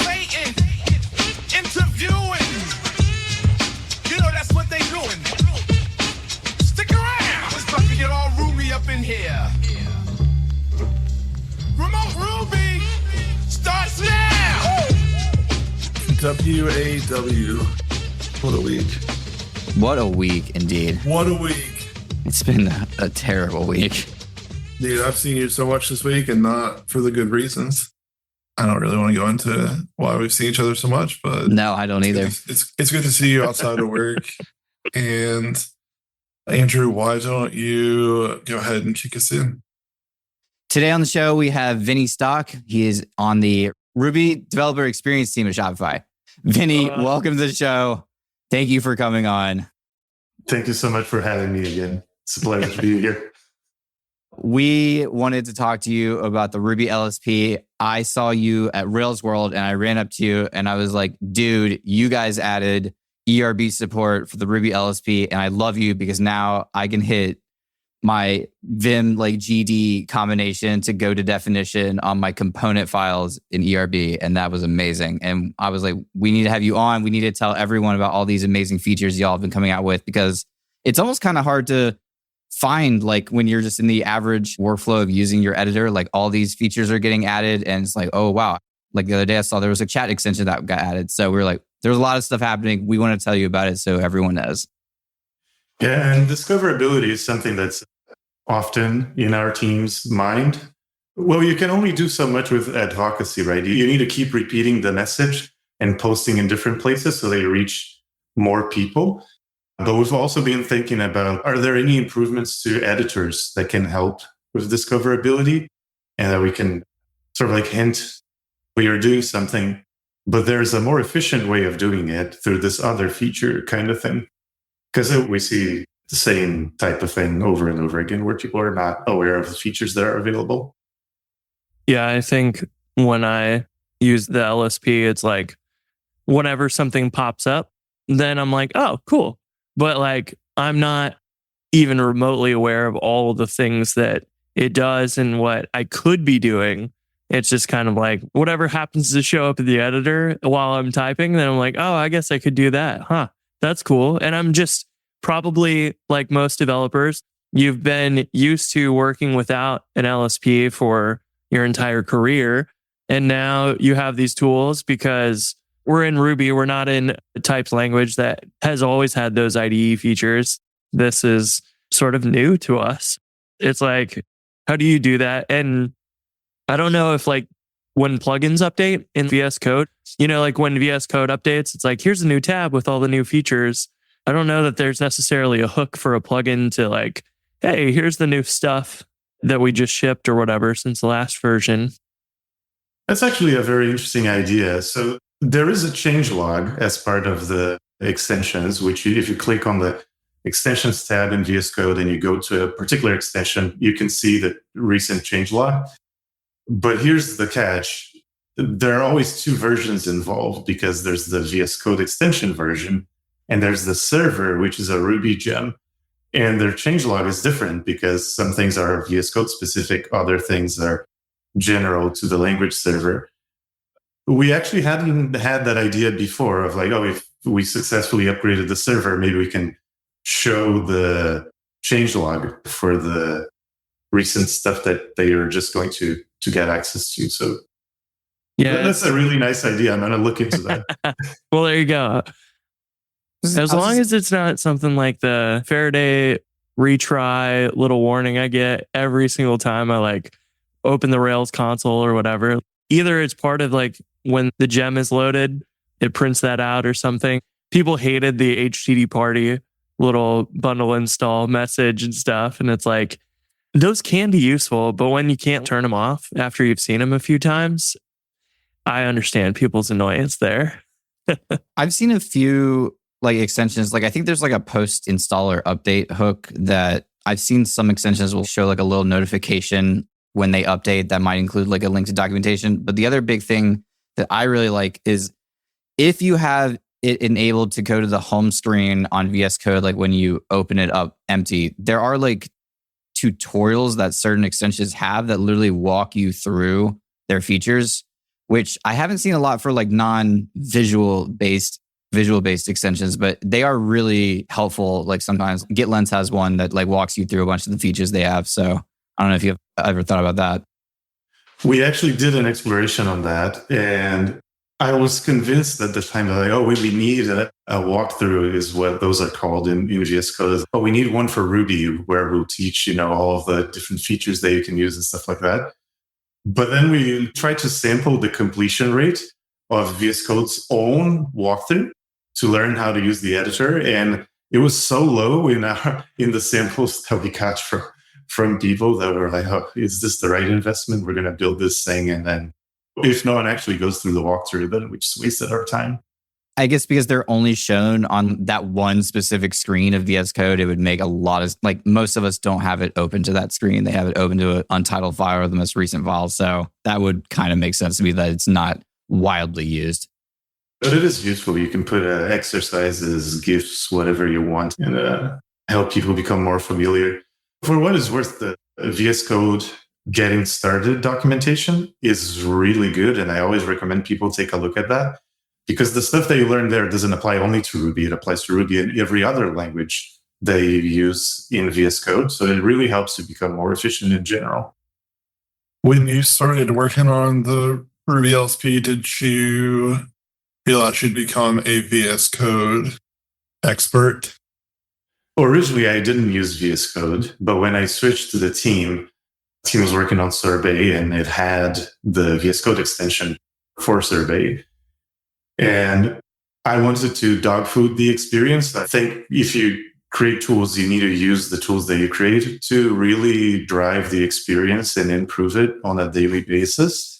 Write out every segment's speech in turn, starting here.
debating, interviewing. You know that's what they doing. Stick around. It's about to get all Ruby up in here. Remote Ruby starts now. WAW. What a week. What a week, indeed. What a week. It's been a terrible week. Dude, I've seen you so much this week and not for the good reasons. I don't really want to go into why we've seen each other so much, but no, I don't either. It's good to see you outside of work. And Andrew, why don't you go ahead and kick us in? Today on the show, we have Vini Stock. He is on the Ruby Developer Experience team at Shopify. Vini, welcome to the show. Thank you for coming on. Thank you so much for having me again. It's a pleasure to be here. We wanted to talk to you about the Ruby LSP. I saw you at Rails World and I ran up to you and I was like, dude, you guys added ERB support for the Ruby LSP and I love you because now I can hit my Vim like GD combination to go to definition on my component files in ERB. And that was amazing. And I was like, we need to have you on. We need to tell everyone about all these amazing features y'all have been coming out with because it's almost kind of hard to find like when you're just in the average workflow of using your editor, like all these features are getting added and it's like, oh, wow. Like the other day I saw there was a chat extension that got added. So we were like, there's a lot of stuff happening. We want to tell you about it so everyone knows. Yeah, and discoverability is something that's often in our team's mind. Well, you can only do so much with advocacy, right? You need to keep repeating the message and posting in different places so they reach more people. But we've also been thinking about, are there any improvements to editors that can help with discoverability and that we can sort of like hint we are doing something, but there's a more efficient way of doing it through this other feature kind of thing. Because we see the same type of thing over and over again where people are not aware of the features that are available. Yeah, I think when I use the LSP, it's like whenever something pops up, then I'm like, oh, cool. But like, I'm not even remotely aware of all of the things that it does and what I could be doing. It's just kind of like whatever happens to show up in the editor while I'm typing, then I'm like, oh, I guess I could do that. Huh, that's cool. And I'm just probably like most developers, you've been used to working without an LSP for your entire career. And now you have these tools because we're in Ruby. We're not in a types language that has always had those IDE features. This is sort of new to us. It's like, how do you do that? And I don't know if like when plugins update in VS Code, you know, like when VS Code updates, it's like, here's a new tab with all the new features. I don't know that there's necessarily a hook for a plugin to like, hey, here's the new stuff that we just shipped or whatever since the last version. That's actually a very interesting idea. So there is a changelog as part of the extensions, which if you click on the extensions tab in VS Code and you go to a particular extension, you can see the recent changelog. But here's the catch. There are always two versions involved because there's the VS Code extension version and there's the server, which is a Ruby gem. And their changelog is different because some things are VS Code specific, other things are general to the language server. We actually hadn't had that idea before of like, oh, if we successfully upgraded the server, maybe we can show the changelog for the recent stuff that they are just going to get access to. So yeah, that's a really nice idea. I'm going to look into that. Well, there you go. As long as it's not something like the Faraday retry little warning I get every single time I like open the Rails console or whatever. Either it's part of like when the gem is loaded, it prints that out or something. People hated the HTTP party little bundle install message and stuff. And it's like, those can be useful, but when you can't turn them off after you've seen them a few times, I understand people's annoyance there. I've seen a few like extensions. Like I think there's like a post installer update hook that I've seen some extensions will show like a little notification when they update that might include like a link to documentation. But the other big thing that I really like is if you have it enabled to go to the home screen on VS Code, like when you open it up empty, there are like tutorials that certain extensions have that literally walk you through their features. which I haven't seen a lot for like non-visual based extensions, but they are really helpful. Like sometimes GitLens has one that like walks you through a bunch of the features they have. So I don't know if you've ever thought about that. We actually did an exploration on that, and I was convinced at the time that we need a walkthrough is what those are called in VS Code. We need one for Ruby where we'll teach, all of the different features that you can use and stuff like that. But then we tried to sample the completion rate of VS Code's own walkthrough to learn how to use the editor. And it was so low in the samples that we got from people that were like, oh, is this the right investment? We're going to build this thing. And then if no one actually goes through the walkthrough, then we just wasted our time. I guess because they're only shown on that one specific screen of VS Code, it would make a lot of, like most of us don't have it open to that screen. They have it open to an untitled file or the most recent file. So that would kind of make sense to me that it's not widely used. But it is useful. You can put exercises, GIFs, whatever you want, and help people become more familiar. For what it's worth, the VS Code getting started documentation is really good. And I always recommend people take a look at that because the stuff that you learn there doesn't apply only to Ruby. It applies to Ruby and every other language they use in VS Code. So it really helps you become more efficient in general. When you started working on the Ruby LSP, did you feel that you'd become a VS Code expert? Originally, I didn't use VS Code, but when I switched to the team was working on Sorbet and it had the VS Code extension for Sorbet. And I wanted to dog food the experience. I think if you create tools, you need to use the tools that you create to really drive the experience and improve it on a daily basis.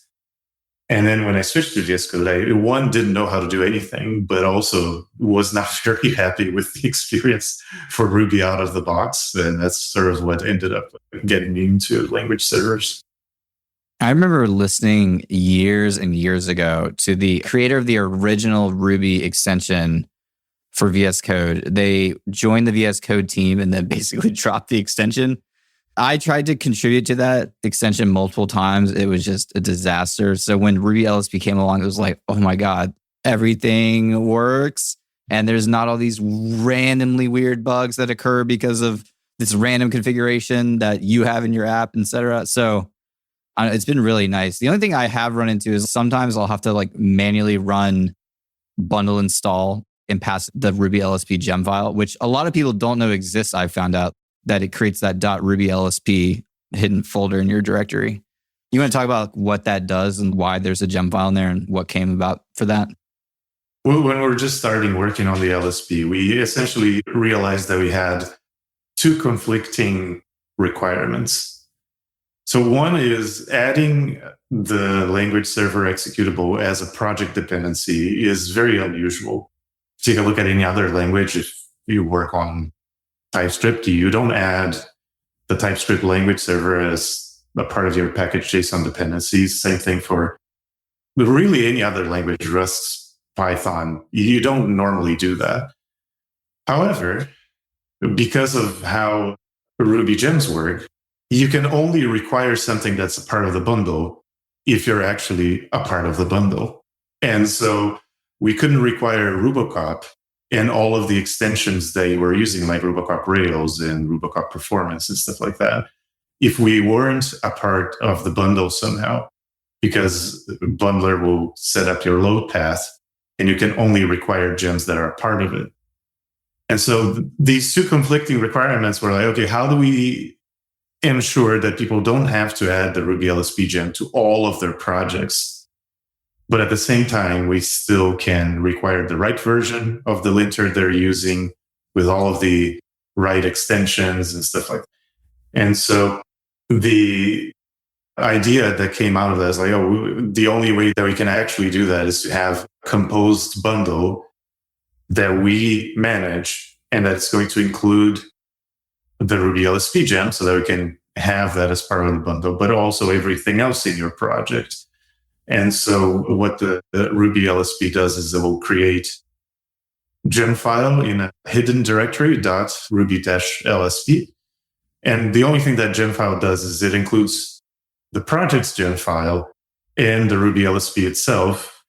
And then when I switched to VS Code, I didn't know how to do anything, but also was not very happy with the experience for Ruby out of the box. And that's sort of what ended up getting me into language servers. I remember listening years and years ago to the creator of the original Ruby extension for VS Code. They joined the VS Code team and then basically dropped the extension. I tried to contribute to that extension multiple times. It was just a disaster. So when Ruby LSP came along, it was like, oh my God, everything works. And there's not all these randomly weird bugs that occur because of this random configuration that you have in your app, etc. So it's been really nice. The only thing I have run into is sometimes I'll have to like manually run bundle install and pass the Ruby LSP gem file, which a lot of people don't know exists. I found out that it creates that .ruby LSP hidden folder in your directory. You want to talk about what that does and why there's a gem file in there and what came about for that? Well, when we were just starting working on the LSP, we essentially realized that we had two conflicting requirements. So one is adding the language server executable as a project dependency is very unusual. Take a look at any other language. If you work on TypeScript, you don't add the TypeScript language server as a part of your package JSON dependencies. Same thing for really any other language, Rust, Python. You don't normally do that. However, because of how Ruby gems work, you can only require something that's a part of the bundle if you're actually a part of the bundle. And so we couldn't require Rubocop and all of the extensions they were using, like Rubocop Rails and Rubocop Performance and stuff like that, if we weren't a part of the bundle somehow, because the bundler will set up your load path and you can only require gems that are a part of it. And so these two conflicting requirements were like, okay, how do we ensure that people don't have to add the Ruby LSP gem to all of their projects? But at the same time, we still can require the right version of the linter they're using with all of the right extensions and stuff like that. And so the idea that came out of that is like, the only way that we can actually do that is to have a composed bundle that we manage and that's going to include the Ruby LSP gem so that we can have that as part of the bundle, but also everything else in your project. And so what the Ruby LSP does is it will create gem file in a hidden directory .ruby-lsp. And the only thing that gem file does is it includes the project's gem file and the Ruby LSP itself.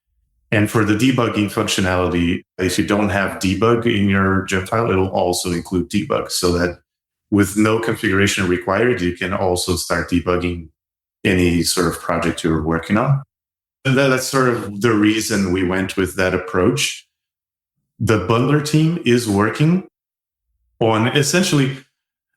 And for the debugging functionality, if you don't have debug in your gem file, it'll also include debug, so that with no configuration required, you can also start debugging any sort of project you're working on. And that's sort of the reason we went with that approach. The bundler team is working on essentially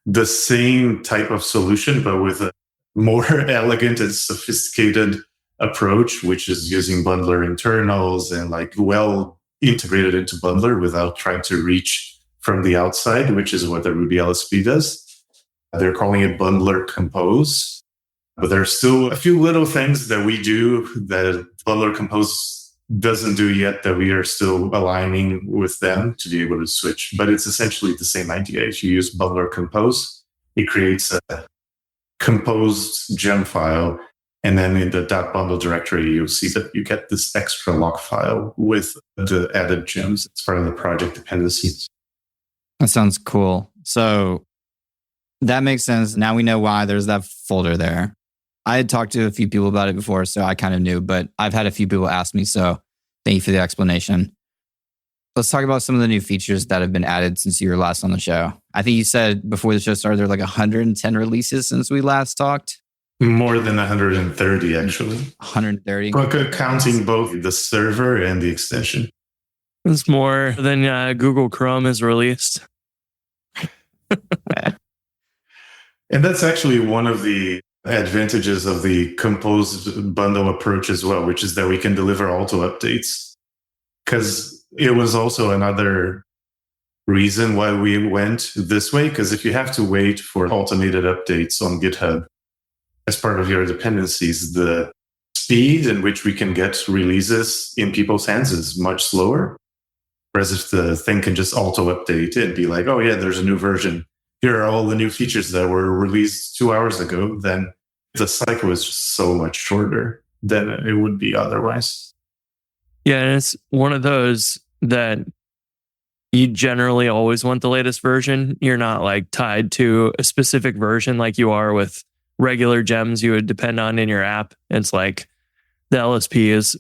the same type of solution, but with a more elegant and sophisticated approach, which is using bundler internals and like well integrated into bundler without trying to reach from the outside, which is what the Ruby LSP does. They're calling it bundler compose, but there are still a few little things that we do that bundler compose doesn't do yet that we are still aligning with them to be able to switch. But it's essentially the same idea. If you use bundler compose, it creates a composed gem file. And then in the .bundle directory, you'll see that you get this extra lock file with the added gems. It's part of the project dependencies. That sounds cool. So that makes sense. Now we know why there's that folder there. I had talked to a few people about it before, so I kind of knew, but I've had a few people ask me, so thank you for the explanation. Let's talk about some of the new features that have been added since you were last on the show. I think you said before the show started, there are like 110 releases since we last talked. More than 130, actually. 130? Counting both the server and the extension. It's more than Google Chrome has released. And that's actually one of the advantages of the composed bundle approach as well, which is that we can deliver auto updates. Because it was also another reason why we went this way. Because if you have to wait for automated updates on GitHub as part of your dependencies, the speed in which we can get releases in people's hands is much slower. Whereas if the thing can just auto update and be like, oh yeah, there's a new version. Here are all the new features that were released 2 hours ago, then the cycle is just so much shorter than it would be otherwise. Yeah, and it's one of those that you generally always want the latest version. You're not like tied to a specific version like you are with regular gems you would depend on in your app. It's like the LSP is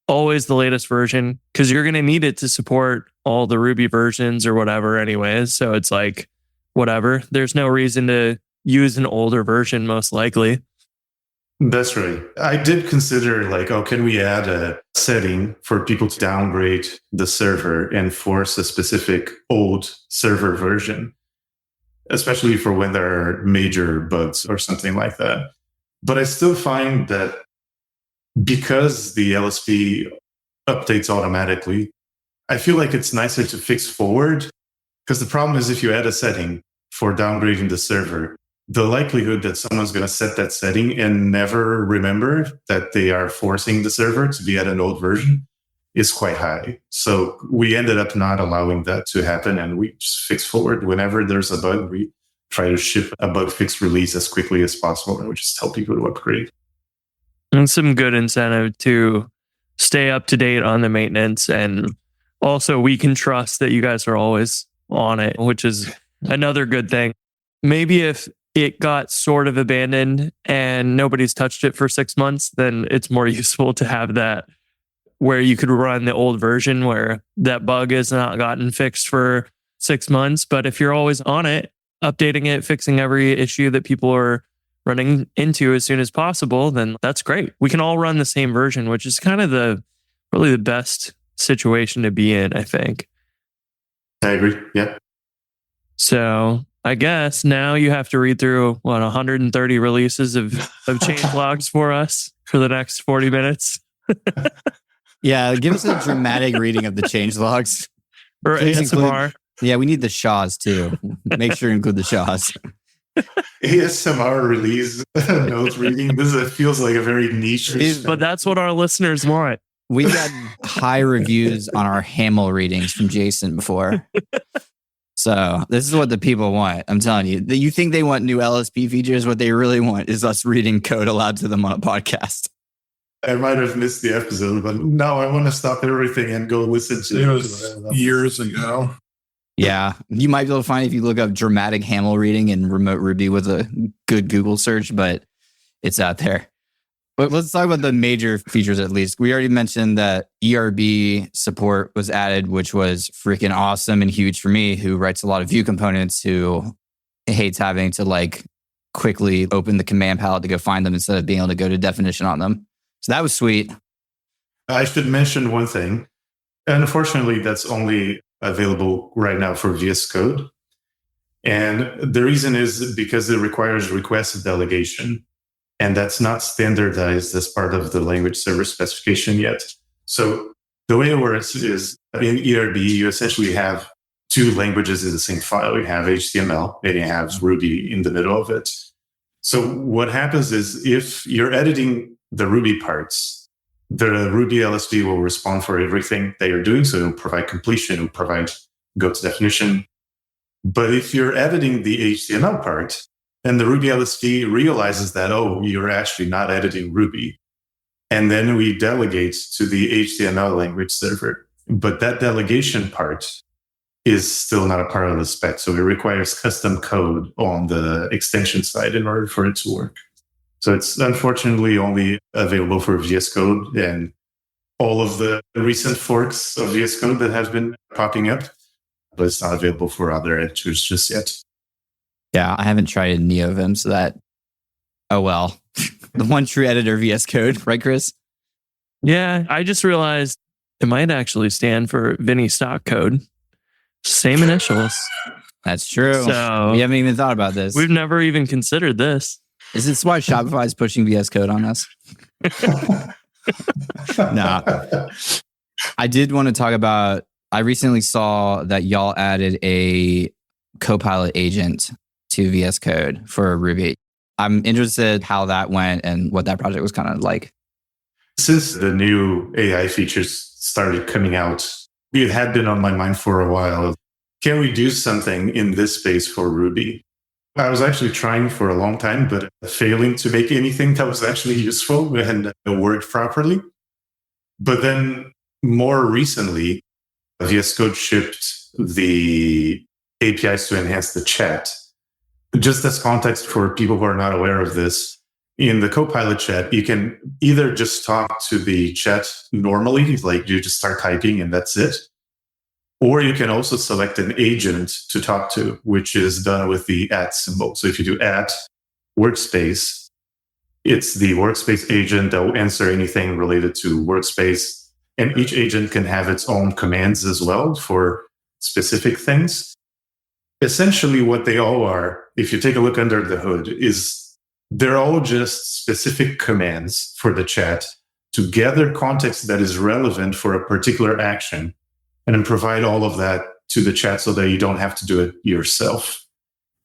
always the latest version because you're going to need it to support all the Ruby versions or whatever anyways. So it's like, whatever. There's no reason to use an older version, most likely. That's right. I did consider like, oh, can we add a setting for people to downgrade the server and force a specific old server version, especially for when there are major bugs or something like that. But I still find that because the LSP updates automatically, I feel like it's nicer to fix forward. Because the problem is if you add a setting for downgrading the server, the likelihood that someone's going to set that setting and never remember that they are forcing the server to be at an old version is quite high. So we ended up not allowing that to happen, and we just fix forward. Whenever there's a bug, we try to ship a bug fix release as quickly as possible, and we just tell people to upgrade. And some good incentive to stay up to date on the maintenance. And also we can trust that you guys are always on it, which is another good thing. Maybe if it got sort of abandoned and nobody's touched it for 6 months, then it's more useful to have that where you could run the old version where that bug has not gotten fixed for 6 months. But if you're always on it, updating it, fixing every issue that people are running into as soon as possible, then that's great. We can all run the same version, which is kind of really the best situation to be in, I think. I agree. Yeah. So I guess now you have to read through 130 releases of change logs for us for the next 40 minutes. Yeah, give us a dramatic reading of the change logs. Or Please ASMR. Yeah, we need the Shaws too. Make sure you include the Shaws. ASMR release notes reading. This feels like a very niche. But that's what our listeners want. We got high reviews on our Hamel readings from Jason before. So this is what the people want. I'm telling you. You think they want new LSP features? What they really want is us reading code aloud to them on a podcast. I might have missed the episode, but now I want to stop everything and go listen to It was years ago. Yeah. You might be able to find it if you look up dramatic Hamel reading in remote Ruby with a good Google search, but it's out there. But let's talk about the major features at least. We already mentioned that ERB support was added, which was freaking awesome and huge for me, who writes a lot of Vue components, who hates having to like quickly open the command palette to go find them instead of being able to go to definition on them. So that was sweet. I should mention one thing. Unfortunately, that's only available right now for VS Code. And the reason is because it requires request delegation. And that's not standardized as part of the language server specification yet. So the way it works is in ERB, you essentially have two languages in the same file. You have HTML and you have Ruby in the middle of it. So what happens is if you're editing the Ruby parts, the Ruby LSP will respond for everything that you're doing. So it'll provide completion, it'll provide go to definition. But if you're editing the HTML part, and the Ruby LSP realizes that, oh, you're actually not editing Ruby. And then we delegate to the HTML language server. But that delegation part is still not a part of the spec. So it requires custom code on the extension side in order for it to work. So it's unfortunately only available for VS Code and all of the recent forks of VS Code that have been popping up. But it's not available for other editors just yet. Yeah, I haven't tried NeoVim, so that, oh well. The one true editor VS Code, right, Chris? Yeah, I just realized it might actually stand for Vini stock code. Same initials. That's true. So we haven't even thought about this. We've never even considered this. Is this why Shopify is pushing VS Code on us? Nah. I did want to talk about, I recently saw that y'all added a Copilot agent to VS Code for Ruby. I'm interested how that went and what that project was kind of like. Since the new AI features started coming out, it had been on my mind for a while. Can we do something in this space for Ruby? I was actually trying for a long time, but failing to make anything that was actually useful and worked properly. But then more recently, VS Code shipped the APIs to enhance the chat. Just as context for people who are not aware of this, in the Copilot chat, you can either just talk to the chat normally, like you just start typing and that's it. Or you can also select an agent to talk to, which is done with the @ symbol. So if you do @workspace, it's the workspace agent that will answer anything related to workspace. And each agent can have its own commands as well for specific things. Essentially, what they all are, if you take a look under the hood, is they're all just specific commands for the chat to gather context that is relevant for a particular action and then provide all of that to the chat so that you don't have to do it yourself.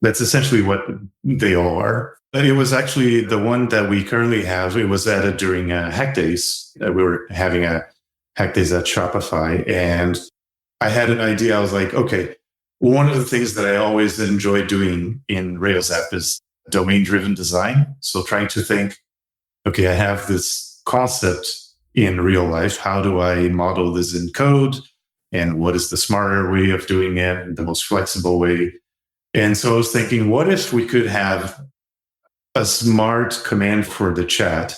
That's essentially what they all are. It was actually the one that we currently have. It was added during Hack Days. We were having a Hack Days at Shopify. And I had an idea. I was like, okay, one of the things that I always enjoy doing in Rails app is domain-driven design. So trying to think, okay, I have this concept in real life. How do I model this in code? And what is the smarter way of doing it, the most flexible way? And so I was thinking, what if we could have a smart command for the chat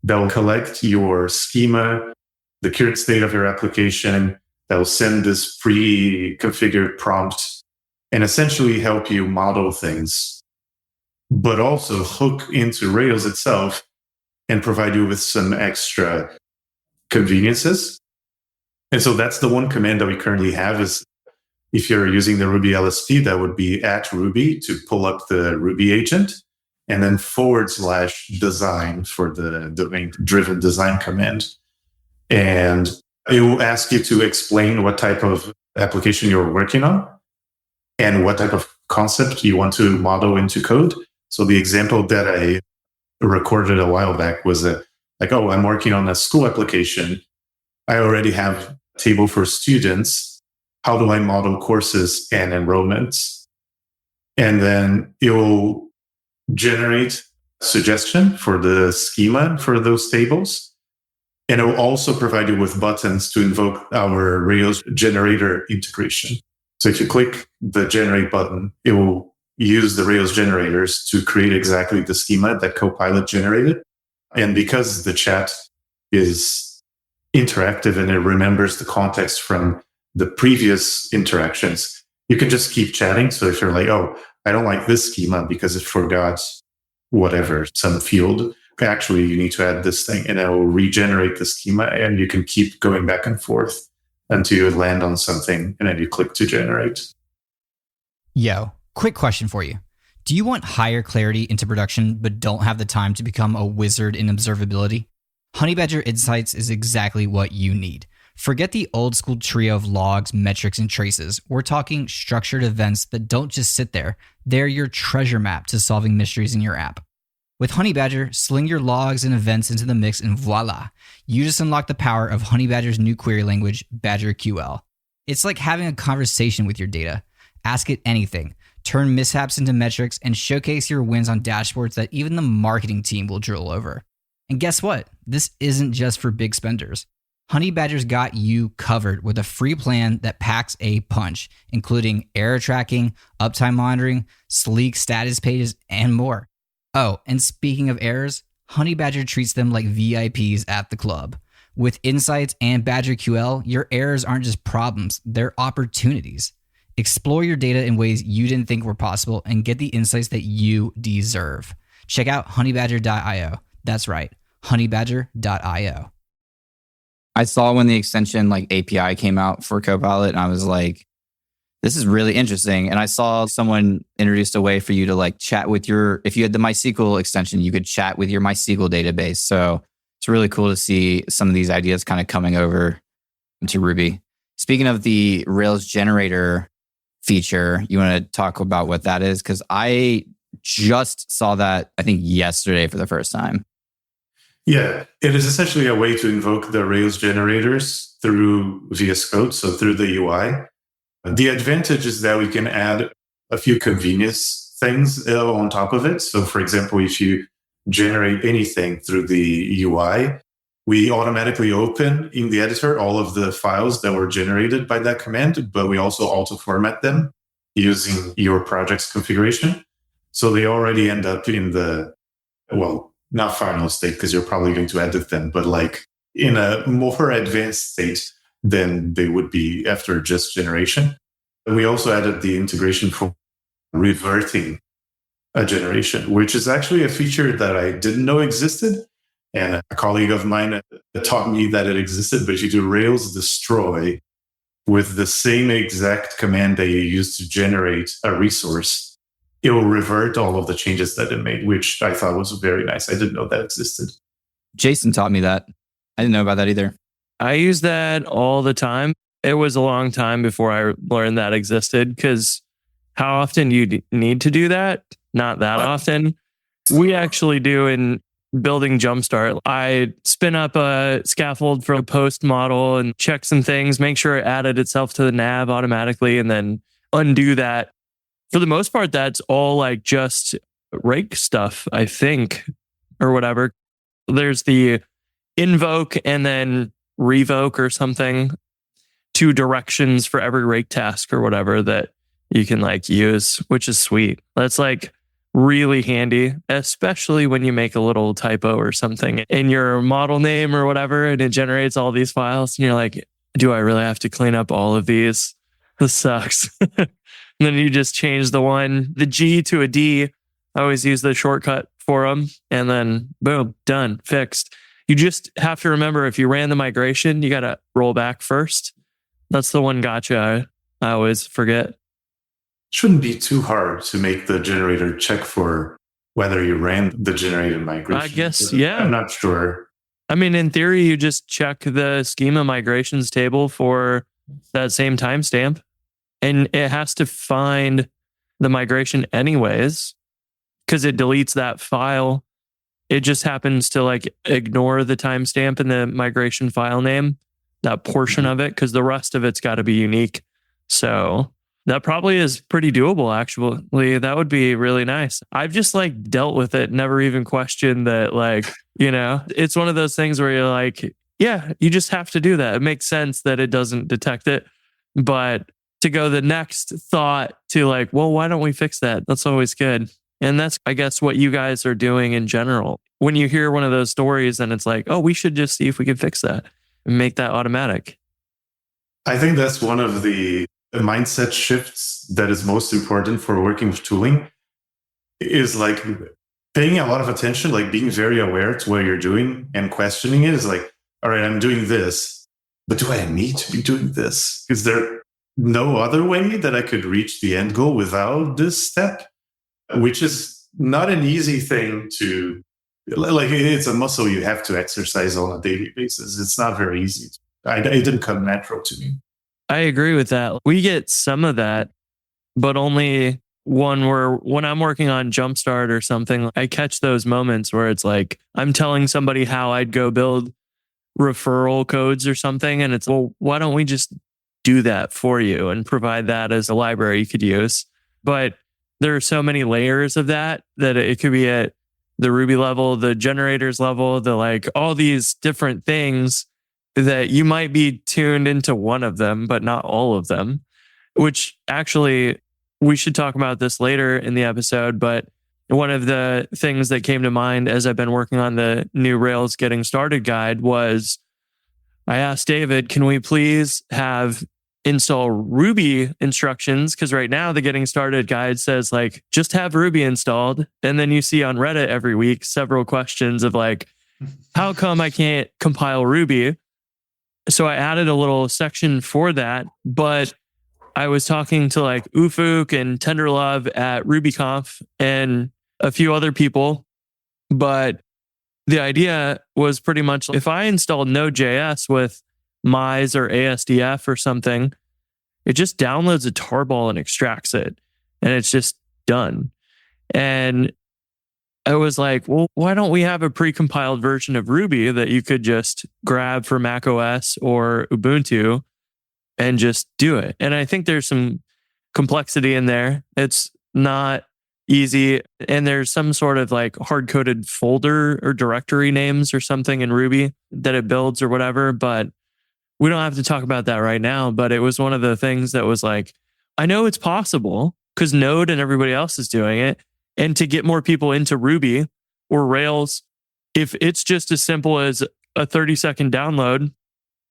that will collect your schema, the current state of your application, that will send this pre-configured prompt and essentially help you model things, but also hook into Rails itself and provide you with some extra conveniences. And so that's the one command that we currently have is if you're using the Ruby LSP, that would be @Ruby to pull up the Ruby agent and then /design for the domain-driven design command. And it will ask you to explain what type of application you're working on and what type of concept you want to model into code. So the example that I recorded a while back was I'm working on a school application. I already have a table for students. How do I model courses and enrollments? And then it will generate suggestion for the schema for those tables. And it will also provide you with buttons to invoke our Rails generator integration. So if you click the generate button, it will use the Rails generators to create exactly the schema that Copilot generated. And because the chat is interactive and it remembers the context from the previous interactions, you can just keep chatting. So if you're like, oh, I don't like this schema because it forgot whatever, some field, actually you need to add this thing and it will regenerate the schema, and you can keep going back and forth until you land on something and then you click to generate. Yo, quick question for you. Do you want higher clarity into production but don't have the time to become a wizard in observability? Honeybadger Insights is exactly what you need. Forget the old school trio of logs, metrics, and traces. We're talking structured events that don't just sit there. They're your treasure map to solving mysteries in your app. With Honeybadger, sling your logs and events into the mix and voila, you just unlock the power of Honeybadger's new query language, BadgerQL. It's like having a conversation with your data. Ask it anything. Turn mishaps into metrics and showcase your wins on dashboards that even the marketing team will drool over. And guess what? This isn't just for big spenders. Honeybadger's got you covered with a free plan that packs a punch, including error tracking, uptime monitoring, sleek status pages, and more. Oh, and speaking of errors, Honeybadger treats them like VIPs at the club. With Insights and BadgerQL, your errors aren't just problems, they're opportunities. Explore your data in ways you didn't think were possible and get the insights that you deserve. Check out honeybadger.io. That's right, honeybadger.io. I saw when the extension like API came out for Copilot, and I was like, this is really interesting. And I saw someone introduced a way for you to like chat with if you had the MySQL extension, you could chat with your MySQL database. So it's really cool to see some of these ideas kind of coming over to Ruby. Speaking of the Rails generator feature, you want to talk about what that is? Because I just saw that, I think, yesterday for the first time. Yeah, it is essentially a way to invoke the Rails generators through VS Code, so through the UI. The advantage is that we can add a few convenience things on top of it. So, for example, if you generate anything through the UI, we automatically open in the editor all of the files that were generated by that command, but we also auto-format them using your project's configuration. So they already end up in the, well, not final state because you're probably going to edit them, but like in a more advanced state than they would be after just generation. And we also added the integration for reverting a generation, which is actually a feature that I didn't know existed. And a colleague of mine taught me that it existed, but if you do Rails destroy with the same exact command that you use to generate a resource, it will revert all of the changes that it made, which I thought was very nice. I didn't know that existed. Jason taught me that. I didn't know about that either. I use that all the time. It was a long time before I learned that existed, because how often do you need to do that? Not that often. We actually do in building Jumpstart. I spin up a scaffold for a post model and check some things, make sure it added itself to the nav automatically, and then undo that. For the most part, that's all like just rake stuff, I think, or whatever. There's the invoke and then revoke or something, 2 directions for every rake task or whatever that you can like use, which is sweet. That's like really handy, especially when you make a little typo or something in your model name or whatever, and it generates all these files. And you're like, do I really have to clean up all of these? This sucks. And then you just change the G to a D. I always use the shortcut for them. And then boom, done, fixed. You just have to remember, if you ran the migration, you got to roll back first. That's the one gotcha I always forget. Shouldn't be too hard to make the generator check for whether you ran the generated migration. I guess, yeah. I'm not sure. I mean, in theory, you just check the schema migrations table for that same timestamp, and it has to find the migration anyways, because it deletes that file. It just happens to like ignore the timestamp in the migration file name, that portion of it, because the rest of it's got to be unique. So that probably is pretty doable, actually. That would be really nice. I've just like dealt with it, never even questioned that, like, you know, it's one of those things where you're like, yeah, you just have to do that. It makes sense that it doesn't detect it. But to go the next thought to like, well, why don't we fix that? That's always good. And that's, I guess, what you guys are doing in general. When you hear one of those stories, then it's like, oh, we should just see if we can fix that and make that automatic. I think that's one of the mindset shifts that is most important for working with tooling, is like paying a lot of attention, like being very aware to what you're doing and questioning it. Is like, all right, I'm doing this, but do I need to be doing this? Is there no other way that I could reach the end goal without this step? Which is not an easy thing to, like, it's a muscle you have to exercise on a daily basis. It's not very easy. It didn't come natural to me. I agree with that. We get some of that, but only one where when I'm working on Jumpstart or something, I catch those moments where it's like, I'm telling somebody how I'd go build referral codes or something. And it's, well, why don't we just do that for you and provide that as a library you could use? But there are so many layers of that it could be at the Ruby level, the generators level, the like all these different things that you might be tuned into one of them, but not all of them, which actually we should talk about this later in the episode. But one of the things that came to mind as I've been working on the new Rails Getting Started guide was I asked David, can we please have install Ruby instructions? Because right now the Getting Started guide says like, just have Ruby installed. And then you see on Reddit every week several questions of like, how come I can't compile Ruby? So I added a little section for that, but I was talking to like Ufuk and Tenderlove at RubyConf and a few other people, but the idea was pretty much if I installed Node.js with Mize or ASDF or something, it just downloads a tarball and extracts it, and it's just done. And I was like, well, why don't we have a precompiled version of Ruby that you could just grab for Mac OS or Ubuntu and just do it? And I think there's some complexity in there. It's not easy. And there's some sort of like hard-coded folder or directory names or something in Ruby that it builds or whatever. But we don't have to talk about that right now. But it was one of the things that was like, I know it's possible because Node and everybody else is doing it. And to get more people into Ruby or Rails, if it's just as simple as a 30-second download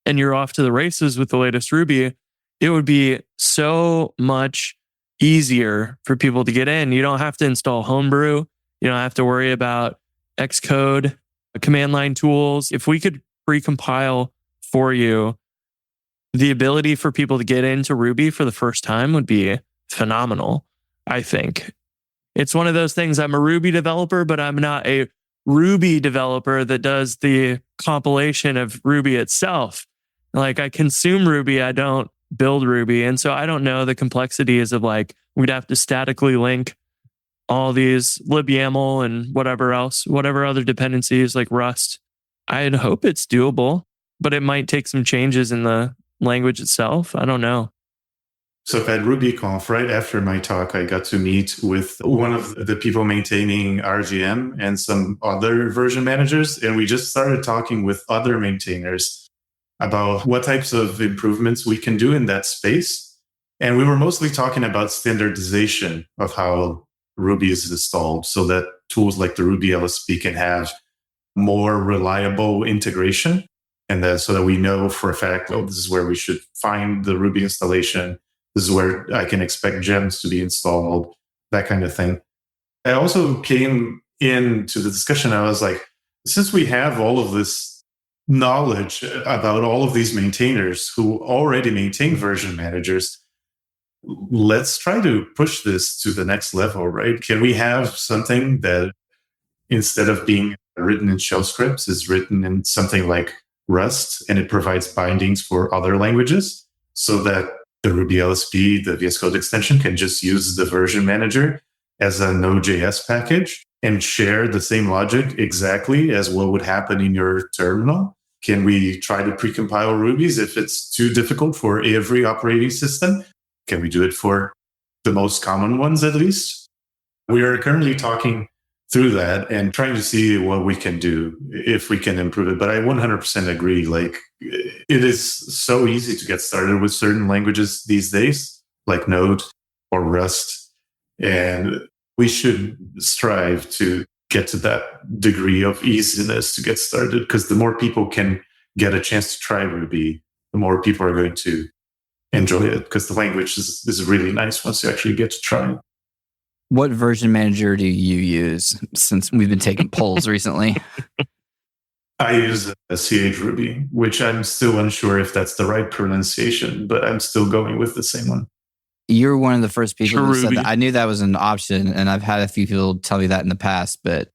and you're off to the races with the latest Ruby, it would be so much easier for people to get in. You don't have to install Homebrew. You don't have to worry about Xcode, command line tools. If we could precompile for you, the ability for people to get into Ruby for the first time would be phenomenal, I think. It's one of those things. I'm a Ruby developer, but I'm not a Ruby developer that does the compilation of Ruby itself. Like I consume Ruby, I don't build Ruby. And so I don't know the complexities of like, we'd have to statically link all these libyaml and whatever else, whatever other dependencies like Rust. I'd hope it's doable, but it might take some changes in the language itself. I don't know. So at RubyConf, right after my talk, I got to meet with one of the people maintaining RGM and some other version managers. And we just started talking with other maintainers about what types of improvements we can do in that space. And we were mostly talking about standardization of how Ruby is installed so that tools like the Ruby LSP can have more reliable integration. And that so that we know for a fact, oh, this is where we should find the Ruby installation. This is where I can expect gems to be installed, that kind of thing. I also came into the discussion. I was like, since we have all of this knowledge about all of these maintainers who already maintain version managers, let's try to push this to the next level, right? Can we have something that instead of being written in shell scripts is written in something like Rust and it provides bindings for other languages so that the Ruby LSP, the VS Code extension, can just use the version manager as a Node.js package and share the same logic exactly as what would happen in your terminal? Can we try to precompile Rubies if it's too difficult for every operating system? Can we do it for the most common ones at least? We are currently talking through that and trying to see what we can do if we can improve it. But I 100% agree. Like it is so easy to get started with certain languages these days, like Node or Rust. And we should strive to get to that degree of easiness to get started, because the more people can get a chance to try Ruby, the more people are going to enjoy it, because the language is really nice once you actually get to try it. What version manager do you use, since we've been taking polls recently? I use a CH Ruby, which I'm still unsure if that's the right pronunciation, but I'm still going with the same one. You're one of the first people who said Cherubi. that. I knew that was an option, and I've had a few people tell me that in the past, but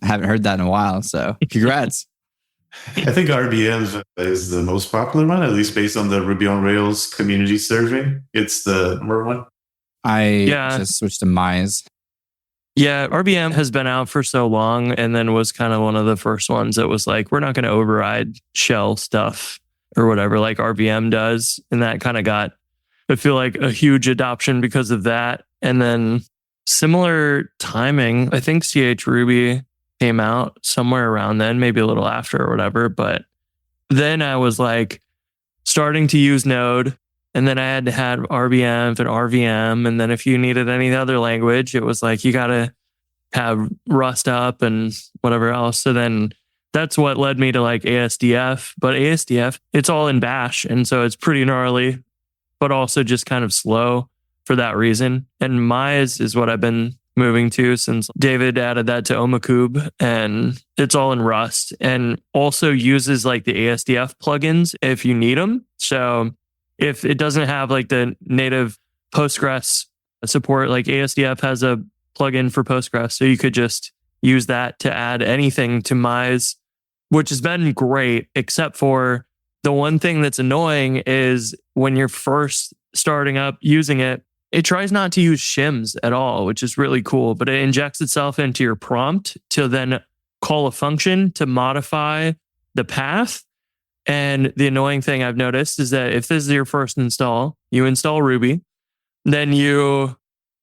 I haven't heard that in a while. So congrats. I think RBM is the most popular one, at least based on the Ruby on Rails community survey. It's the number one. I Yeah. just switched to Mize. Yeah, RBM has been out for so long, and then was kind of one of the first ones that was like, we're not going to override shell stuff or whatever like RBM does. And that kind of got, I feel like, a huge adoption because of that. And then similar timing, I think CH Ruby came out somewhere around then, maybe a little after or whatever. But then I was like starting to use Node, and then I had to have RBM and RVM. And then if you needed any other language, it was like, you got to have Rust up and whatever else. So then that's what led me to like ASDF. But ASDF, it's all in Bash. And so it's pretty gnarly, but also just kind of slow for that reason. And Mize is what I've been moving to since David added that to Omakube, and it's all in Rust, and also uses like the ASDF plugins if you need them. So if it doesn't have like the native Postgres support, like ASDF has a plugin for Postgres, so you could just use that to add anything to Mize, which has been great, except for the one thing that's annoying is when you're first starting up using it, it tries not to use shims at all, which is really cool, but it injects itself into your prompt to then call a function to modify the path. And the annoying thing I've noticed is that if this is your first install, you install Ruby, then you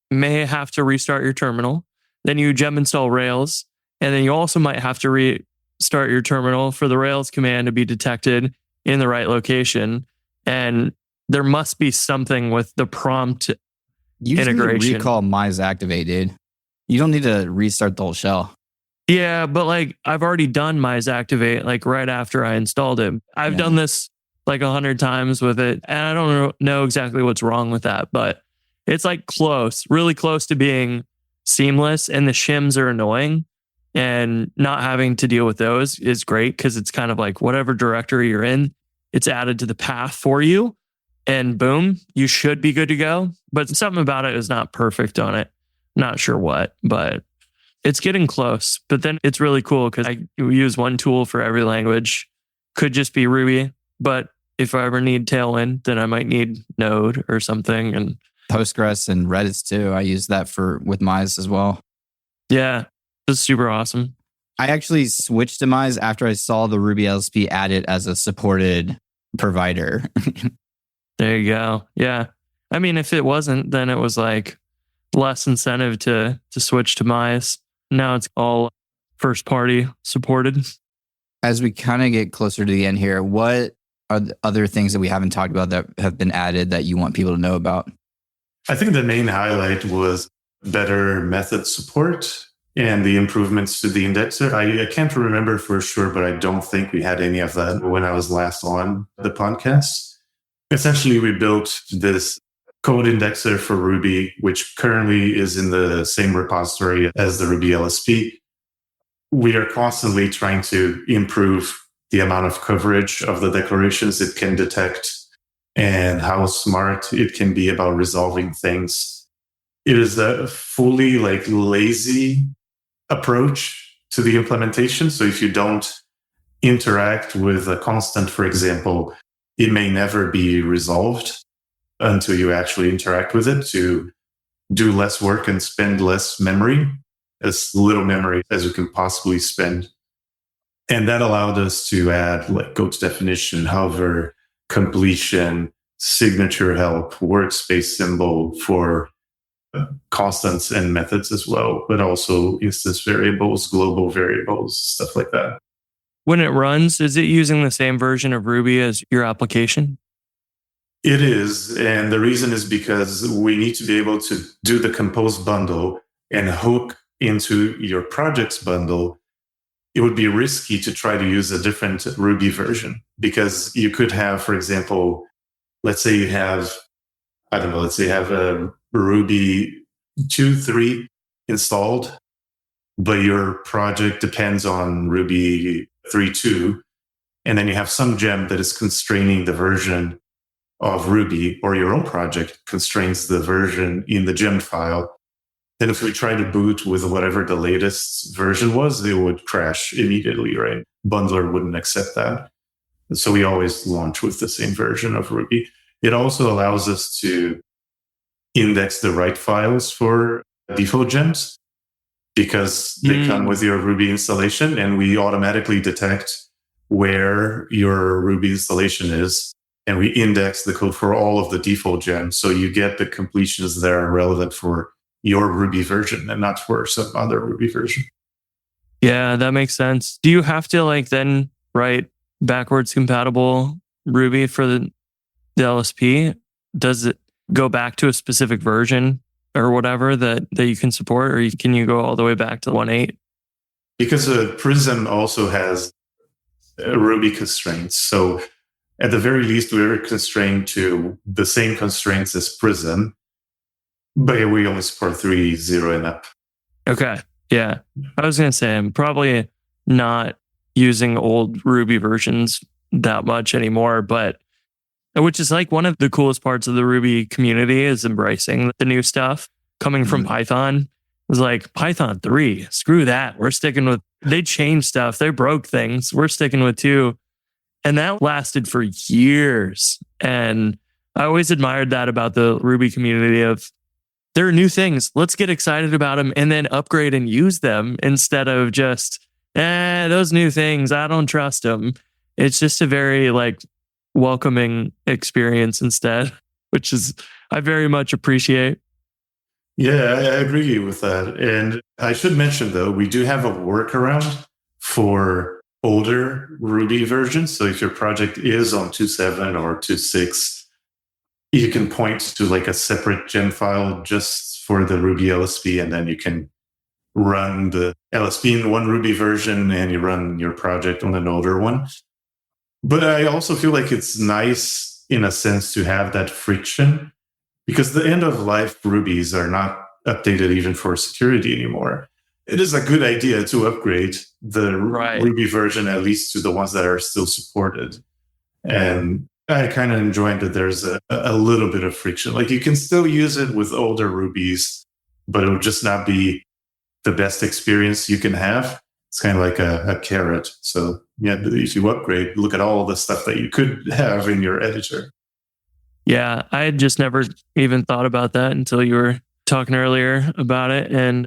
may have to restart your terminal, then you gem install Rails, and then you also might have to restart your terminal for the Rails command to be detected in the right location. And there must be something with the prompt You just need integration. to recall Mize activate, dude. You don't need to restart the whole shell. Yeah, but like I've already done Mize activate like right after I installed it. I've done this like 100 times with it, and I don't know exactly what's wrong with that, but it's like close, really close to being seamless. And the shims are annoying, and not having to deal with those is great because it's kind of like whatever directory you're in, it's added to the path for you, and boom, you should be good to go. But something about it is not perfect on it. Not sure what, but it's getting close. But then it's really cool because I use one tool for every language. Could just be Ruby, but if I ever need Tailwind, then I might need Node or something. And Postgres and Redis too. I use that with Mize as well. yeah, it's super awesome. I actually switched to Mize after I saw the Ruby LSP added as a supported provider. There you go. Yeah. I mean, if it wasn't, then it was like less incentive to switch to Mize. Now it's all first party supported. As we kind of get closer to the end here, what are the other things that we haven't talked about that have been added that you want people to know about? I think the main highlight was better method support and the improvements to the indexer. I can't remember for sure, but I don't think we had any of that when I was last on the podcast. Essentially, we built this code indexer for Ruby, which currently is in the same repository as the Ruby LSP. We are constantly trying to improve the amount of coverage of the declarations it can detect and how smart it can be about resolving things. It is a fully lazy approach to the implementation. So if you don't interact with a constant, for example, it may never be resolved until you actually interact with it to do less work and spend less memory, as little memory as you can possibly spend. And that allowed us to add goat definition, hover, completion, signature help, workspace symbol for constants and methods as well, but also instance variables, global variables, stuff like that. When it runs, is it using the same version of Ruby as your application? It is. And the reason is because we need to be able to do the compose bundle and hook into your projects bundle, it would be risky to try to use a different Ruby version, because you could have, for example, let's say you have, I don't know, let's say you have a Ruby 2.3 installed, but your project depends on Ruby 3.2, and then you have some gem that is constraining the version of Ruby, or your own project constrains the version in the gem file. Then if we try to boot with whatever the latest version was, it would crash immediately, right? Bundler wouldn't accept that. So we always launch with the same version of Ruby. It also allows us to index the right files for default gems, because they come with your Ruby installation, and we automatically detect where your Ruby installation is, and we index the code for all of the default gems. So you get the completions that are relevant for your Ruby version and not for some other Ruby version. Yeah, that makes sense. Do you have to like then write backwards compatible Ruby for the LSP? Does it go back to a specific version or whatever that you can support, or can you go all the way back to 1.8? Because Prism also has Ruby constraints. So at the very least, we're constrained to the same constraints as Prism, but we only support 3.0 and up. Okay. Yeah. I was going to say, I'm probably not using old Ruby versions that much anymore, but which is like one of the coolest parts of the Ruby community is embracing the new stuff coming from Python. It was like Python 3, screw that. We're sticking with, they changed stuff. They broke things. We're sticking with 2. And that lasted for years. And I always admired that about the Ruby community of, there are new things. Let's get excited about them and then upgrade and use them instead of just, those new things, I don't trust them. It's just a very like welcoming experience instead, which is, I very much appreciate. Yeah, I agree with that. And I should mention, though, we do have a workaround for older Ruby versions. So if your project is on 2.7 or 2.6, you can point to like a separate gem file just for the Ruby LSP, and then you can run the LSP in one Ruby version and you run your project on an older one. But I also feel like it's nice in a sense to have that friction, because the end of life Rubies are not updated even for security anymore. It is a good idea to upgrade the Ruby version, at least to the ones that are still supported. And I kind of enjoy that there's a little bit of friction. Like you can still use it with older Rubies, but it would just not be the best experience you can have. It's kind of like a carrot. So yeah, if you upgrade, look at all the stuff that you could have in your editor. Yeah, I had just never even thought about that until you were talking earlier about it. And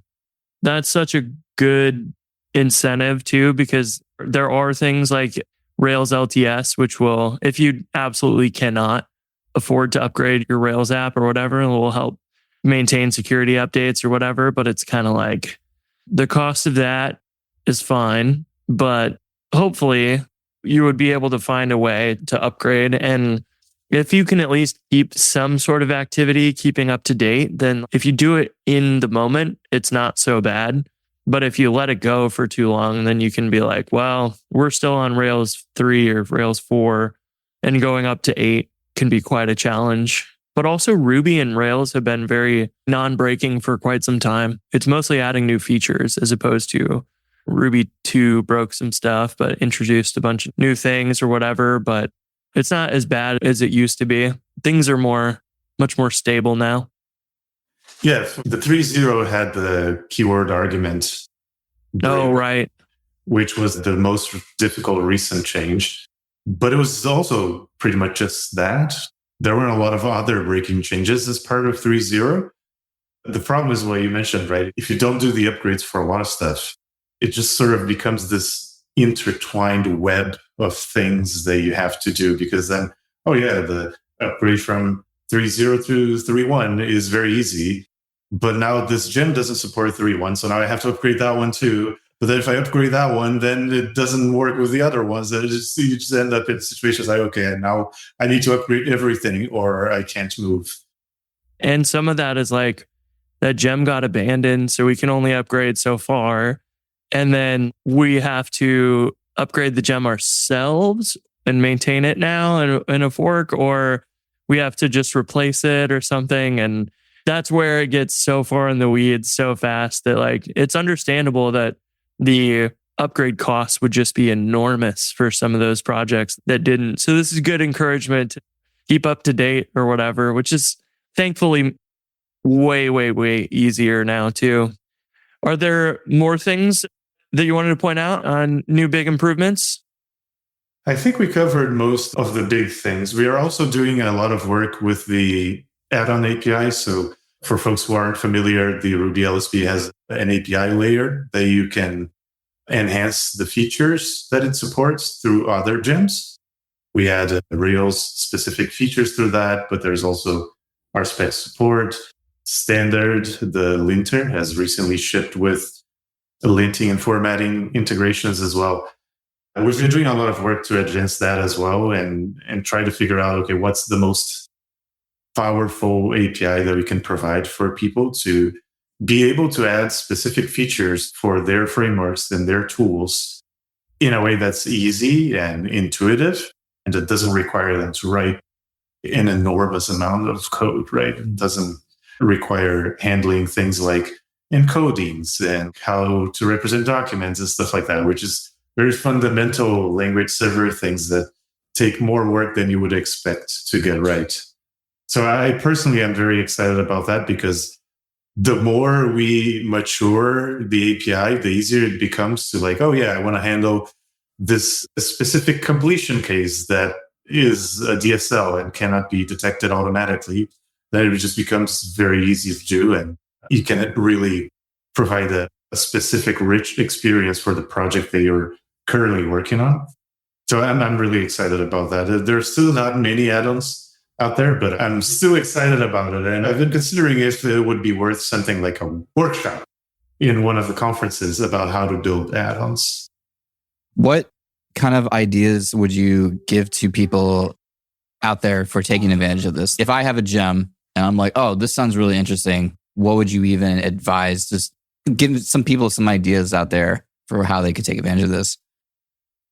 that's such a good incentive too, because there are things like Rails LTS, which will, if you absolutely cannot afford to upgrade your Rails app or whatever, it will help maintain security updates or whatever. But it's kind of like the cost of that is fine, but hopefully you would be able to find a way to upgrade. And if you can at least keep some sort of activity keeping up to date, then if you do it in the moment, it's not so bad. But if you let it go for too long, then you can be like, well, we're still on Rails 3 or Rails 4, and going up to 8 can be quite a challenge. But also Ruby and Rails have been very non-breaking for quite some time. It's mostly adding new features as opposed to Ruby 2 broke some stuff, but introduced a bunch of new things or whatever. But it's not as bad as it used to be. Things are much more stable now. Yeah, the 3.0 had the keyword argument. Oh, right. Which was the most difficult recent change. But it was also pretty much just that. There weren't a lot of other breaking changes as part of 3.0. The problem is what you mentioned, right? If you don't do the upgrades for a lot of stuff, it just sort of becomes this intertwined web of things that you have to do, because then, oh yeah, the upgrade from 3.0 to 3.1 is very easy. But now this gem doesn't support 3.1, so now I have to upgrade that one too. But then if I upgrade that one, then it doesn't work with the other ones. You just end up in situations like, okay, now I need to upgrade everything or I can't move. And some of that is like, that gem got abandoned, so we can only upgrade so far. And then we have to upgrade the gem ourselves and maintain it now in a fork, or we have to just replace it or something. And that's where it gets so far in the weeds so fast that like it's understandable that the upgrade costs would just be enormous for some of those projects that didn't. So this is good encouragement to keep up to date or whatever, which is thankfully way, way, way easier now too. Are there more things that you wanted to point out on new big improvements? I think we covered most of the big things. We are also doing a lot of work with the add-on API. So for folks who aren't familiar, the Ruby LSP has an API layer that you can enhance the features that it supports through other gems. We add Rails specific features through that, but there's also RSpec support. Standard, the linter, has recently shipped with linting and formatting integrations as well. We've been doing a lot of work to advance that as well and try to figure out, okay, what's the most powerful API that we can provide for people to be able to add specific features for their frameworks and their tools in a way that's easy and intuitive, and it doesn't require them to write an enormous amount of code, right? It doesn't require handling things like encodings and how to represent documents and stuff like that, which is very fundamental language server things that take more work than you would expect to get right. So I personally am very excited about that because the more we mature the API, the easier it becomes to like, oh yeah, I want to handle this specific completion case that is a DSL and cannot be detected automatically. Then it just becomes very easy to do, and you can really provide a specific rich experience for the project that you're currently working on. So I'm really excited about that. There's still not many add-ons out there, but I'm still excited about it. And I've been considering if it would be worth something like a workshop in one of the conferences about how to build add-ons. What kind of ideas would you give to people out there for taking advantage of this? If I have a gem and I'm like, oh, this sounds really interesting, what would you even advise? Just give some people some ideas out there for how they could take advantage of this.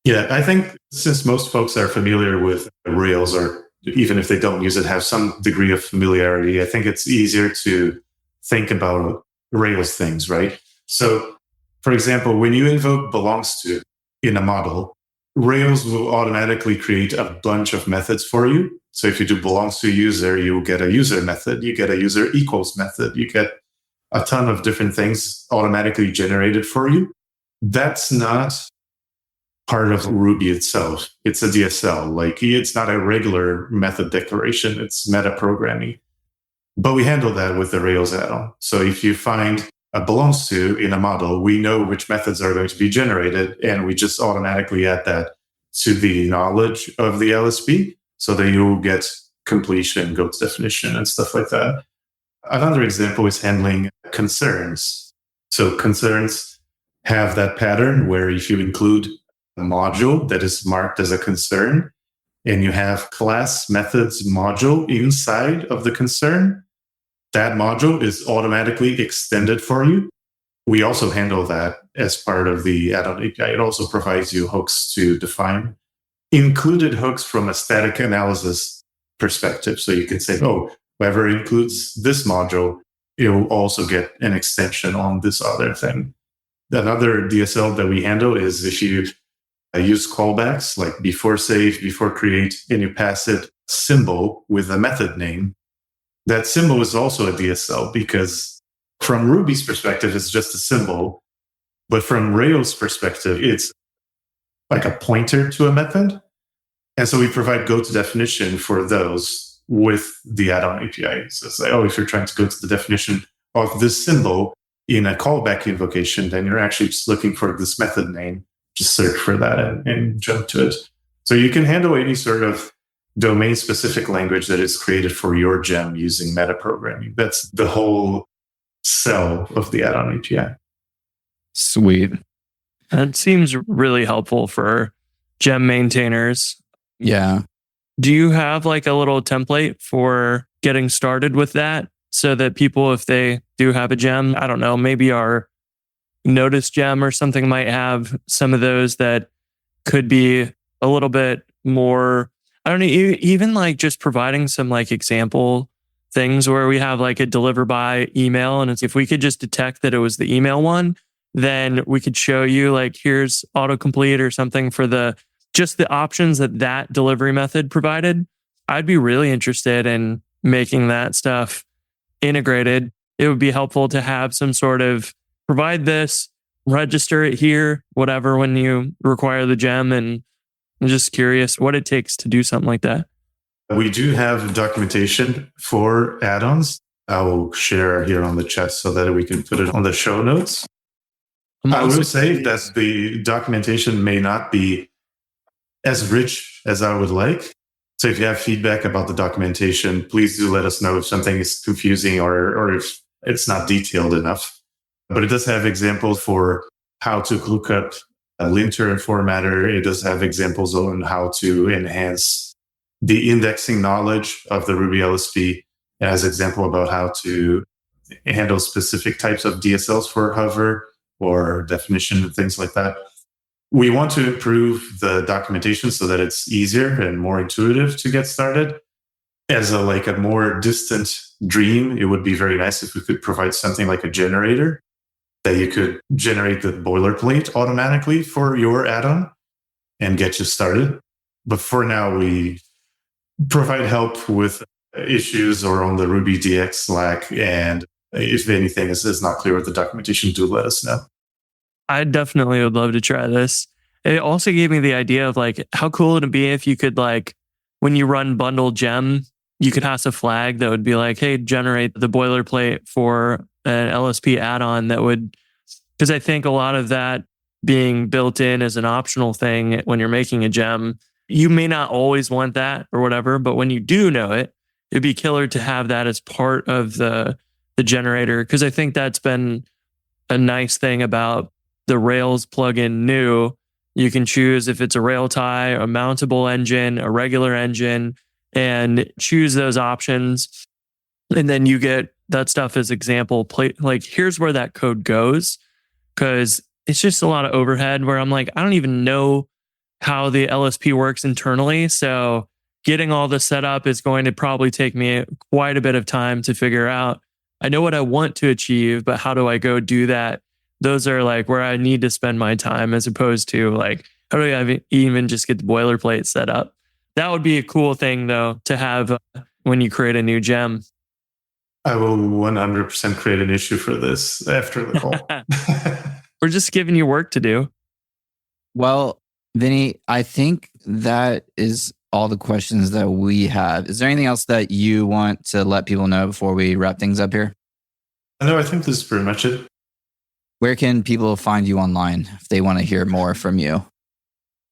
Yeah, I think since most folks are familiar with Rails, or even if they don't use it, have some degree of familiarity, I think it's easier to think about Rails things, right? So, for example, when you invoke belongs to in a model, Rails will automatically create a bunch of methods for you. So if you do belongs to user, you get a user method, you get a user equals method, you get a ton of different things automatically generated for you. That's not part of Ruby itself. It's a DSL. Like, it's not a regular method declaration. It's meta programming. But we handle that with the Rails add-on. So if you find a belongs to in a model, we know which methods are going to be generated, and we just automatically add that to the knowledge of the LSP so that you'll get completion, goats definition, and stuff like that. Another example is handling concerns. So concerns have that pattern where if you include a module that is marked as a concern, and you have class methods module inside of the concern, that module is automatically extended for you. We also handle that as part of the add-on API. It also provides you hooks to define included hooks from a static analysis perspective. So you can say, oh, whoever includes this module, it will also get an extension on this other thing. Another DSL that we handle is if you use callbacks like before save, before create, and you pass it symbol with a method name, that symbol is also a DSL because from Ruby's perspective, it's just a symbol. But from Rails' perspective, it's like a pointer to a method. And so we provide go to definition for those with the add-on API. So it's like, oh, if you're trying to go to the definition of this symbol in a callback invocation, then you're actually just looking for this method name. Just search for that and jump to it. So you can handle any sort of domain-specific language that is created for your gem using meta programming. That's the whole cell of the add-on API. Sweet. That seems really helpful for gem maintainers. Yeah. Do you have like a little template for getting started with that so that people, if they do have a gem. I don't know, maybe our notice gem or something might have some of those that could be a little bit more, I don't know, even like just providing some like example things where we have like a deliver by email. And if we could just detect that it was the email one, then we could show you like, here's autocomplete or something for just the options that delivery method provided. I'd be really interested in making that stuff integrated. It would be helpful to have some sort of provide this, register it here, whatever, when you require the gem. And I'm just curious what it takes to do something like that. We do have documentation for add-ons. I will share here on the chat so that we can put it on the show notes. I would say that the documentation may not be as rich as I would like. So if you have feedback about the documentation, please do let us know if something is confusing or if it's not detailed enough. But it does have examples for how to look up a linter and formatter. It does have examples on how to enhance the indexing knowledge of the Ruby LSP. It has example about how to handle specific types of DSLs for hover or definition and things like that. We want to improve the documentation so that it's easier and more intuitive to get started. As a more distant dream, it would be very nice if we could provide something like a generator that you could generate the boilerplate automatically for your add-on and get you started. But for now, we provide help with issues or on the Ruby DX Slack. And if anything is not clear with the documentation, do let us know. I definitely would love to try this. It also gave me the idea of like, how cool would it be if you could like, when you run bundle gem, you could pass a flag that would be like, hey, generate the boilerplate for an LSP add-on that would, because I think a lot of that being built in as an optional thing when you're making a gem, you may not always want that or whatever, but when you do know it, it'd be killer to have that as part of the generator. Because I think that's been a nice thing about the Rails plugin new. You can choose if it's a rail tie, a mountable engine, a regular engine, and choose those options. And then you get that stuff as example. Like, here's where that code goes. Because it's just a lot of overhead where I'm like, I don't even know how the LSP works internally. So getting all this set up is going to probably take me quite a bit of time to figure out. I know what I want to achieve, but how do I go do that? Those are like where I need to spend my time, as opposed to like, how do I even just get the boilerplate set up? That would be a cool thing though, to have when you create a new gem. I will 100% create an issue for this after the call. We're just giving you work to do. Well, Vinny, I think that is all the questions that we have. Is there anything else that you want to let people know before we wrap things up here? No, I think this is pretty much it. Where can people find you online if they want to hear more from you?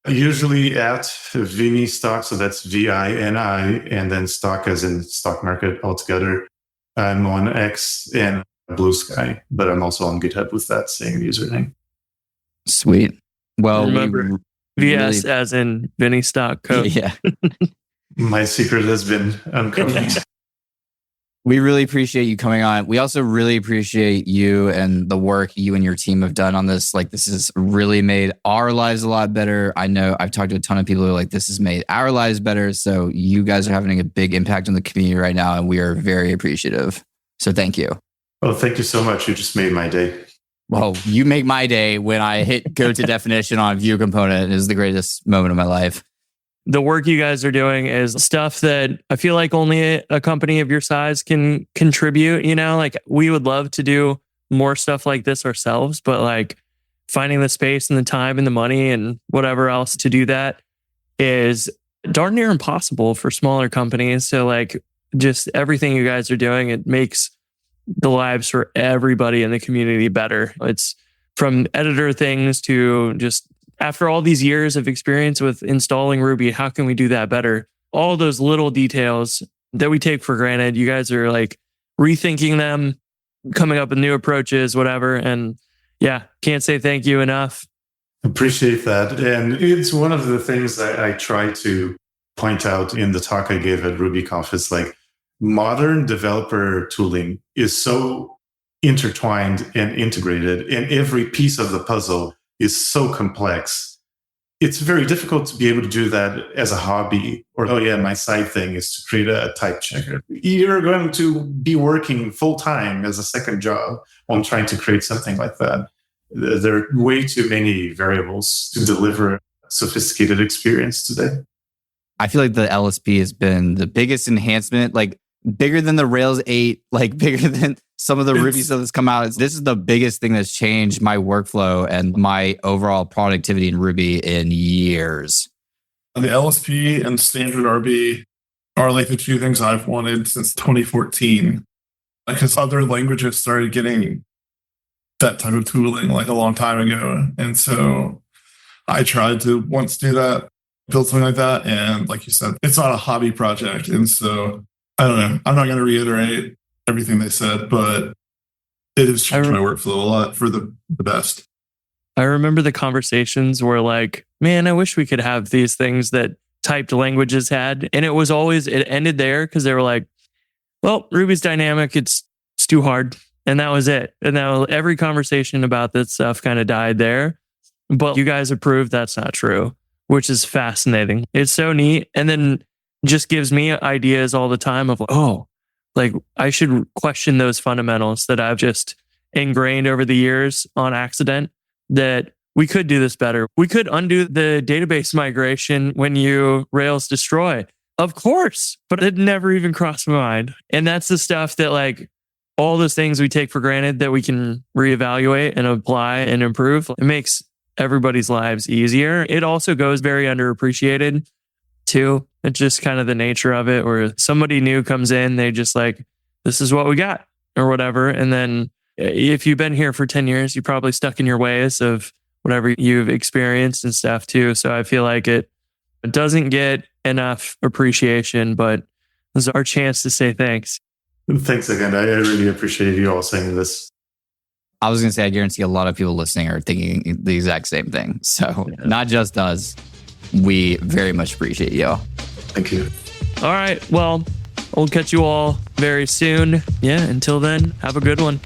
Usually at Vini stock, so that's VINI, and then stock as in stock market altogether. I'm on X and Blue Sky, but I'm also on GitHub with that same username. Sweet. Well, remember VS really, as in Vinny stock code. Yeah. My secret has been uncovered. We really appreciate you coming on. We also really appreciate you and the work you and your team have done on this. Like, this has really made our lives a lot better. I know I've talked to a ton of people who are like, this has made our lives better. So you guys are having a big impact on the community right now, and we are very appreciative. So thank you. Oh, thank you so much. You just made my day. Well, you make my day when I hit go to definition on view component. It is the greatest moment of my life. The work you guys are doing is stuff that I feel like only a company of your size can contribute. You know, like we would love to do more stuff like this ourselves, but like finding the space and the time and the money and whatever else to do that is darn near impossible for smaller companies. So like just everything you guys are doing, it makes the lives for everybody in the community better. It's from editor things to just after all these years of experience with installing Ruby, how can we do that better? All those little details that we take for granted, you guys are like rethinking them, coming up with new approaches, whatever. And yeah, can't say thank you enough. Appreciate that. And it's one of the things that I try to point out in the talk I gave at RubyConf. It's like modern developer tooling is so intertwined and integrated, and every piece of the puzzle is so complex. It's very difficult to be able to do that as a hobby, or, oh yeah, my side thing is to create a type checker. You're going to be working full time as a second job on trying to create something like that. There are way too many variables to deliver a sophisticated experience today. I feel like the LSP has been the biggest enhancement, like bigger than the Rails 8, like bigger than some of the Ruby stuff that's come out. This is the biggest thing that's changed my workflow and my overall productivity in Ruby in years. The LSP and standard RB are like the two things I've wanted since 2014. Because other languages started getting that type of tooling like a long time ago. And so I tried to once do that, build something like that. And like you said, it's not a hobby project. And so I don't know. I'm not going to reiterate everything they said, but it has changed my workflow a lot for the best. I remember the conversations where like, man, I wish we could have these things that typed languages had. And it was always, it ended there because they were like, well, Ruby's dynamic. It's too hard. And that was it. And now every conversation about this stuff kind of died there. But you guys have proved that's not true, which is fascinating. It's so neat. And then just gives me ideas all the time of, oh, like I should question those fundamentals that I've just ingrained over the years on accident, that we could do this better. We could undo the database migration when you Rails destroy. Of course, but it never even crossed my mind. And that's the stuff that like all those things we take for granted that we can reevaluate and apply and improve. It makes everybody's lives easier. It also goes very underappreciated too. It's just kind of the nature of it, where somebody new comes in, they just like, this is what we got or whatever. And then if you've been here for 10 years, you're probably stuck in your ways of whatever you've experienced and stuff too. So I feel like it doesn't get enough appreciation, but this is our chance to say thanks. Thanks again. I really appreciate you all saying this. I was going to say, I guarantee a lot of people listening are thinking the exact same thing. So not just us. We very much appreciate you. Thank you. All right. Well, we'll catch you all very soon. Yeah. Until then, have a good one.